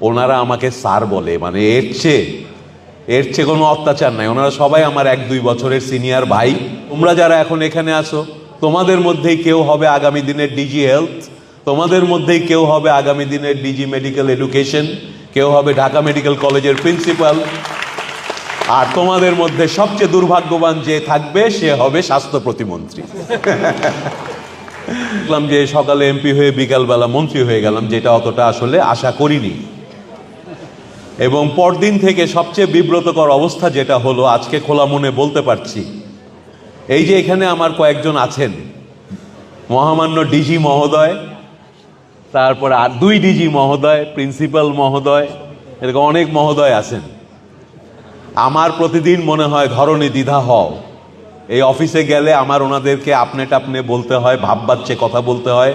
ওনারা আমাকে স্যার বলে, মানে এর চেয়ে কোনো অত্যাচার নাই। ওনারা সবাই আমার 1-2 বছরের সিনিয়র ভাই। তোমরা যারা এখন এখানে আছো, তোমাদের মধ্যেই কেউ হবে আগামী দিনের ডিজি হেলথ, তোমাদের মধ্যেই কেউ হবে আগামী দিনের ডিজি মেডিকেল এডুকেশন, কেউ হবে ঢাকা মেডিকেল কলেজের প্রিন্সিপাল, আর তোমাদের মধ্যে সবচেয়ে দুর্ভাগ্যবান যে থাকবে সে হবে স্বাস্থ্য প্রতিমন্ত্রী। দেখলাম যে সকালে এমপি হয়ে বিকালবেলা মন্ত্রী হয়ে গেলাম, যেটা অতটা আসলে আশা করিনি। এবং পরদিন থেকে সবচেয়ে বিব্রতকর অবস্থা যেটা হলো, আজকে খোলা মনে বলতে পারছি, এই যে এখানে আমার কয়েকজন আছেন, মহামান্য ডিজি মহোদয়, তারপরে আর 2 ডিজি মহোদয়, প্রিন্সিপাল মহোদয়, এরকম অনেক মহোদয় আছেন। আমার প্রতিদিন মনে হয় ধরনী দ্বিধা হও, এই অফিসে গেলে আমার ওনাদেরকে আপনে টাপনে বলতে হয়, ভাব বাচ্চে কথা বলতে হয়।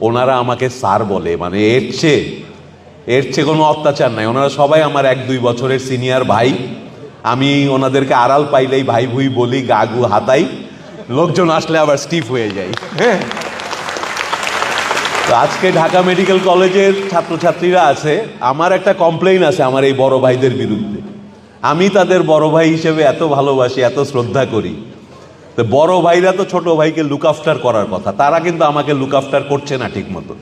ওনারা আমাকে স্যার বলে, মানে এর চেয়ে কোনো অত্যাচার নাই। ওনারা সবাই আমার 1-2 বছরের সিনিয়র ভাই। আমি ওনাদেরকে আড়াল পাইলেই ভাই ভুই বলি, গাগু হাতাই, লোকজন আসলে আবার স্টিফ হয়ে যাই। তো আজকে ঢাকা মেডিকেল কলেজের ছাত্রছাত্রীরা আছে, আমার একটা কমপ্লেইন আছে আমার এই বড় ভাইদের বিরুদ্ধে। আমি তাদের বড় ভাই হিসেবে এত ভালোবাসি, এত শ্রদ্ধা করি, তো বড় ভাইরা তো ছোট ভাইকে লুক আফটার করার কথা, তারা কিন্তু আমাকে লুক আফটার করছে না ঠিক মতো।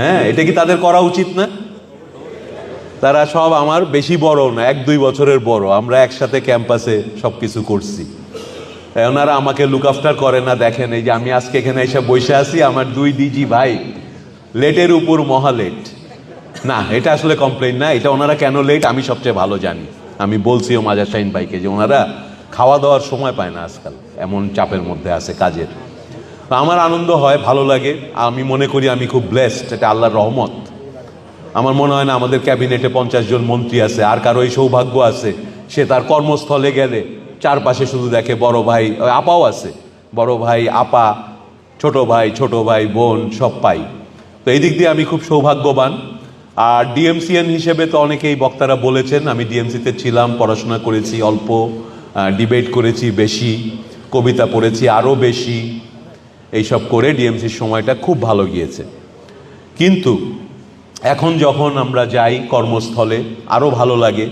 হ্যাঁ, এটা কি তাদের করা উচিত না? তারা সব আমার বেশি বড় না, 1-2 বছরের বড়, আমরা একসাথে ক্যাম্পাসে সবকিছু করছি। ওনারা আমাকে লুক আফটার করে না। দেখেন, এই যে আমি আজকে এখানে এসে বসে আছি, আমার 2 ডিজি ভাই লেটের উপর মহা লেট। না, এটা আসলে কমপ্লেইন না, এটা ওনারা কেন লেট আমি সবচেয়ে ভালো জানি। আমি বলছিও মাজার শাহিন ভাইকে যে ওনারা খাওয়া দাওয়ার সময় পায় না আজকাল, এমন চাপের মধ্যে আছে কাজের। তো আমার আনন্দ হয়, ভালো লাগে, আমি মনে করি আমি খুব ব্লেসড, এটা আল্লাহর রহমত। আমার মনে হয় না আমাদের ক্যাবিনেটে 50 জন মন্ত্রী আছে, আর কারো এই সৌভাগ্য আছে সে তার কর্মস্থলে গেলে চারপাশে শুধু দেখে বড় ভাই, আপাও আছে, বড় ভাই, আপা, ছোট ভাই বোন সব পাই। তো এই দিক দিয়ে আমি খুব সৌভাগ্যবান। আর ডিএমসিএন হিসেবে তো অনেকেই বক্তারা বলেছেন, আমি ডিএমসিতে ছিলাম, পড়াশোনা করেছি অল্প, ডিবেট করেছি বেশি, কবিতা পড়েছি আরও বেশি, এইসব করে ডিএমসির সময়টা খুব ভালো গিয়েছে। কিন্তু এখন যখন আমরা যাই কর্মস্থলে আরও ভালো লাগে।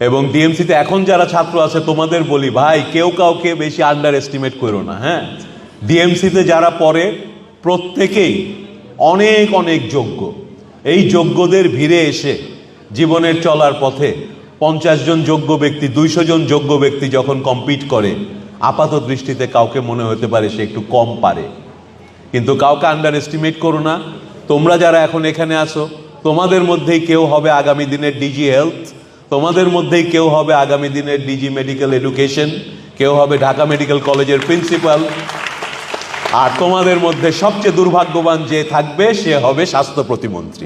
এবং ডিএমসিতে এখন যারা ছাত্র আছে তোমাদের বলি, ভাই কেউ কাউকে বেশি আন্ডার এস্টিমেট করো না। হ্যাঁ, ডিএমসিতে যারা পড়ে প্রত্যেকেই অনেক অনেক যোগ্য। এই যোগ্যদের ভিড়ে এসে জীবনের চলার পথে 50 জন যোগ্য ব্যক্তি, 200 জন যোগ্য ব্যক্তি যখন কম্পিট করে, আপাত দৃষ্টিতে কাউকে মনে হতে পারে সে একটু কম পারে, কিন্তু কাউকে আন্ডার এস্টিমেট করো না। তোমরা যারা এখন এখানে আসো, তোমাদের মধ্যেই কেউ হবে আগামী দিনের ডিজি হেলথ, তোমাদের মধ্যেই কেউ হবে আগামী দিনের ডিজি মেডিকেল এডুকেশন, কেউ হবে ঢাকা মেডিকেল কলেজের প্রিন্সিপাল, আর তোমাদের মধ্যে সবচেয়ে দুর্ভাগ্যবান যে থাকবে সে হবে স্বাস্থ্য প্রতিমন্ত্রী।